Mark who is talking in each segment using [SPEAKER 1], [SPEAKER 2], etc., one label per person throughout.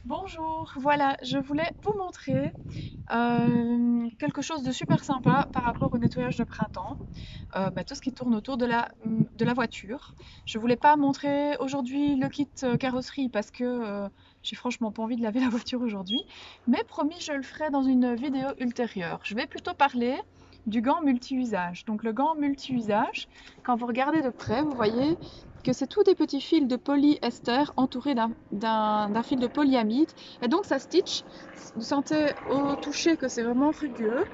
[SPEAKER 1] Bonjour, voilà, je voulais vous montrer quelque chose de super sympa par rapport au nettoyage de printemps, tout ce qui tourne autour de la voiture. Je voulais pas montrer aujourd'hui le kit carrosserie parce que j'ai franchement pas envie de laver la voiture aujourd'hui, mais promis, je le ferai dans une vidéo ultérieure. Je vais plutôt parler du gant multi-usage. Donc le gant multi-usage, quand vous regardez de près, vous voyez que c'est tous des petits fils de polyester entourés d'un fil de polyamide. Et donc ça stitch. Vous sentez au toucher que c'est vraiment rugueux.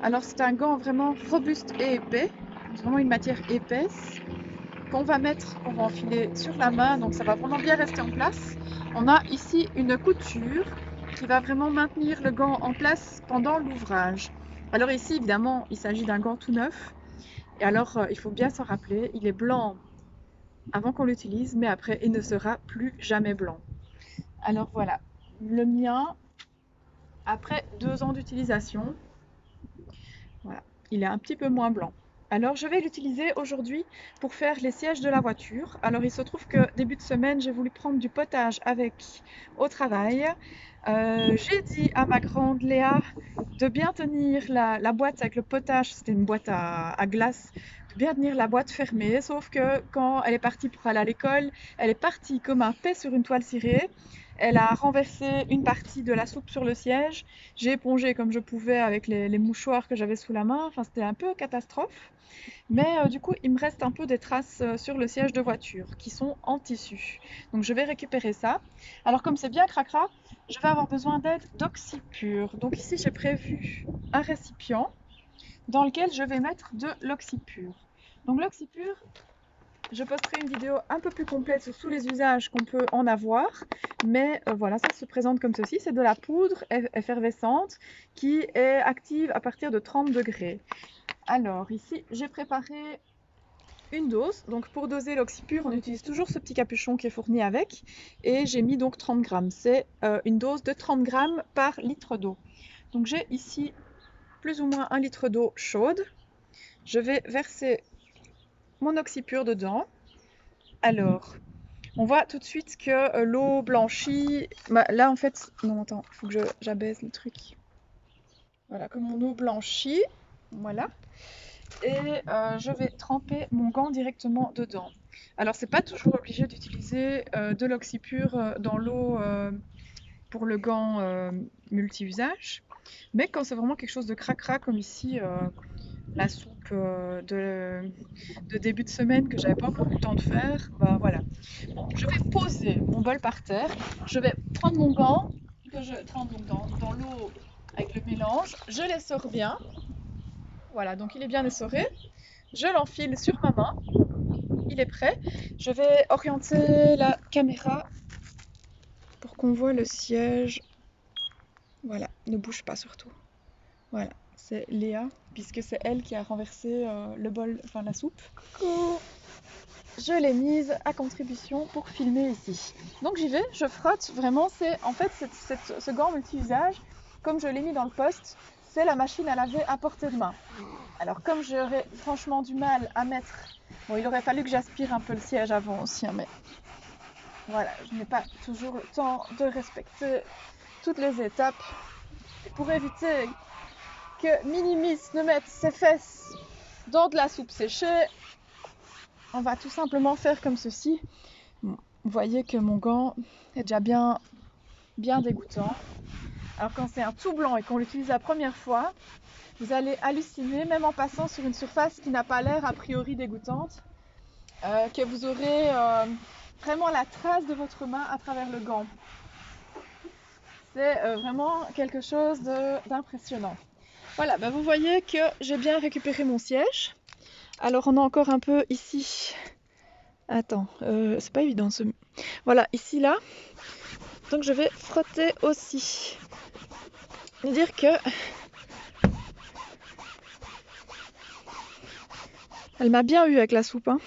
[SPEAKER 1] Alors c'est un gant vraiment robuste et épais. C'est vraiment une matière épaisse qu'on va enfiler sur la main. Donc ça va vraiment bien rester en place. On a ici une couture qui va vraiment maintenir le gant en place pendant l'ouvrage. Alors ici, évidemment, il s'agit d'un gant tout neuf. Et alors, il faut bien s'en rappeler, il est blanc avant qu'on l'utilise, mais après, il ne sera plus jamais blanc. Alors voilà, le mien, après 2 ans d'utilisation, voilà, il est un petit peu moins blanc. Alors je vais l'utiliser aujourd'hui pour faire les sièges de la voiture. Alors il se trouve que début de semaine, j'ai voulu prendre du potage avec au travail. J'ai dit à ma grande Léa de bien tenir la boîte avec le potage, c'était une boîte à glace, de bien tenir la boîte fermée, sauf que quand elle est partie pour aller à l'école, elle est partie comme un paix sur une toile cirée. Elle a renversé une partie de la soupe sur le siège. J'ai épongé comme je pouvais avec les mouchoirs que j'avais sous la main. Enfin, c'était un peu catastrophe. Mais du coup, il me reste un peu des traces sur le siège de voiture qui sont en tissu. Donc je vais récupérer ça. Alors comme c'est bien cracra, je vais avoir besoin d'aide d'oxypure. Donc ici, j'ai prévu un récipient dans lequel je vais mettre de l'oxypure. Donc l'oxypure, je posterai une vidéo un peu plus complète sur tous les usages qu'on peut en avoir. Mais voilà, ça se présente comme ceci. C'est de la poudre effervescente qui est active à partir de 30 degrés. Alors ici, j'ai préparé une dose. Donc pour doser l'oxypure, on utilise toujours ce petit capuchon qui est fourni avec. Et j'ai mis donc 30 grammes. C'est une dose de 30 grammes par litre d'eau. Donc j'ai ici plus ou moins 1 litre d'eau chaude. Je vais verser mon oxypure dedans. Alors, on voit tout de suite que l'eau blanchit. Bah, là, en fait, non, attends, il faut que j'abaisse le truc. Voilà, que mon eau blanchit. Voilà. Et je vais tremper mon gant directement dedans. Alors, c'est pas toujours obligé d'utiliser de l'oxypure dans l'eau pour le gant multi-usage. Mais quand c'est vraiment quelque chose de cracra comme ici, la soupe de début de semaine que j'avais pas encore eu le temps de faire, bah voilà. Bon, je vais poser mon bol par terre. Je vais prendre mon gant que je trempe donc dans l'eau avec le mélange. Je l'essore bien. Voilà, donc il est bien essoré. Je l'enfile sur ma main. Il est prêt. Je vais orienter la caméra pour qu'on voit le siège. Voilà, ne bouge pas surtout. Voilà, c'est Léa, puisque c'est elle qui a renversé le bol, enfin la soupe. Je l'ai mise à contribution pour filmer ici. Donc j'y vais, je frotte, vraiment, c'est en fait ce gant multi-usage, comme je l'ai mis dans le poste, c'est la machine à laver à portée de main. Alors comme j'aurais franchement du mal à mettre, bon il aurait fallu que j'aspire un peu le siège avant aussi, hein, mais voilà, je n'ai pas toujours le temps de respecter toutes les étapes. Et pour éviter que Minimis ne mette ses fesses dans de la soupe séchée, on va tout simplement faire comme ceci. Bon, vous voyez que mon gant est déjà bien dégoûtant. Alors quand c'est un tout blanc et qu'on l'utilise la première fois, vous allez halluciner, même en passant sur une surface qui n'a pas l'air a priori dégoûtante, que vous aurez vraiment la trace de votre main à travers le gant. C'est vraiment quelque chose d'impressionnant. Voilà, bah vous voyez que j'ai bien récupéré mon siège. Alors on a encore un peu ici. Attends, c'est pas évident ce. Voilà, ici là. Donc je vais frotter aussi. Dire que elle m'a bien eu avec la soupe, hein.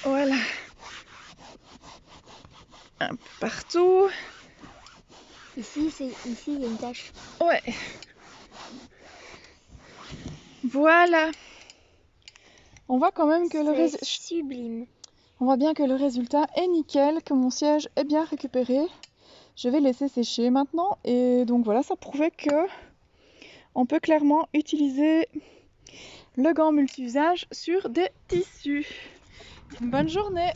[SPEAKER 1] Voilà. Un peu partout.
[SPEAKER 2] Ici, il y a une tache.
[SPEAKER 1] Ouais. Voilà. On voit quand même que le
[SPEAKER 2] C'est
[SPEAKER 1] résultat.
[SPEAKER 2] sublime.
[SPEAKER 1] On voit bien que le résultat est nickel, que mon siège est bien récupéré. Je vais laisser sécher maintenant et donc voilà, ça prouvait que on peut clairement utiliser le gant multi-usage sur des tissus. Une bonne journée!